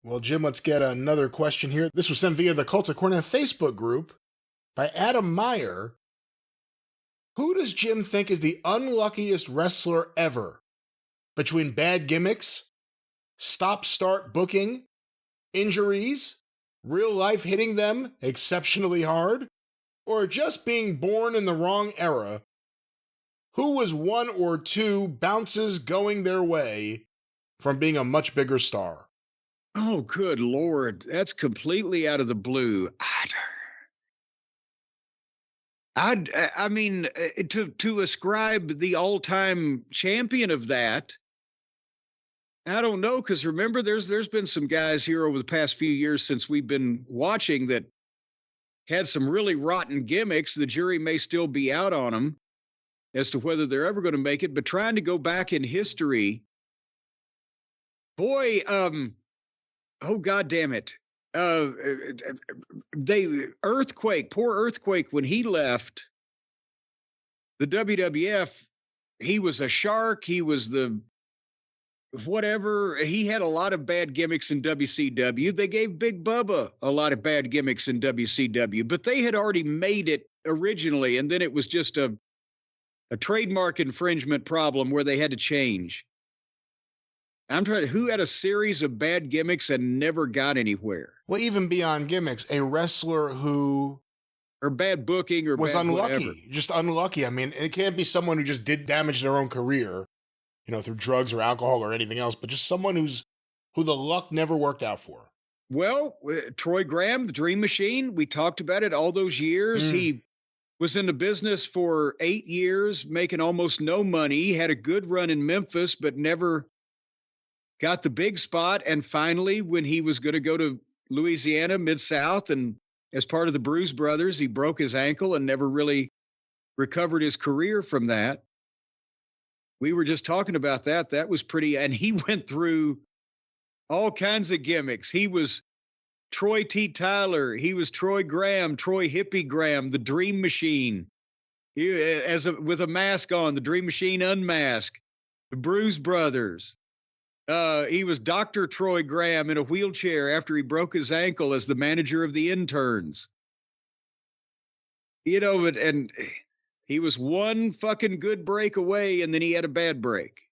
Well, Jim, let's get another question here. This was sent via the Cult of Cornette Facebook group by Adam Meyer. Who does Jim think is the unluckiest wrestler ever? Between bad gimmicks, stop-start booking, injuries, real life hitting them exceptionally hard, or just being born in the wrong era? Who was one or two bounces going their way from being a much bigger star? Oh, good Lord. That's completely out of the blue. I mean, to ascribe the all-time champion of that, I don't know, because remember, there's been some guys here over the past few years since we've been watching that had some really rotten gimmicks. The jury may still be out on them as to whether they're ever going to make it, but trying to go back in history, boy, oh, God damn it. Poor Earthquake, when he left the WWF, he was a shark. He was the whatever. He had a lot of bad gimmicks in WCW. They gave Big Bubba a lot of bad gimmicks in WCW, but they had already made it originally. And then it was just a trademark infringement problem where they had to change. Who had a series of bad gimmicks and never got anywhere? Well, even beyond gimmicks, a wrestler who... Or bad booking or was bad unlucky. Whatever. Just unlucky. I mean, it can't be someone who just did damage their own career, through drugs or alcohol or anything else, but just someone who the luck never worked out for. Well, Troy Graham, the Dream Machine, we talked about it all those years. He was in the business for 8 years, making almost no money. He had a good run in Memphis, but never got the big spot. And finally, when he was going to go to Louisiana, Mid-South, and as part of the Bruise Brothers, he broke his ankle and never really recovered his career from that. We were just talking about that. That was pretty, and he went through all kinds of gimmicks. He was Troy T. Tyler. He was Troy Graham, Troy Hippie Graham, the Dream Machine. With a mask on, the Dream Machine unmasked, the Bruise Brothers. He was Dr. Troy Graham in a wheelchair after he broke his ankle as the manager of the interns. And he was one fucking good break away, and then he had a bad break.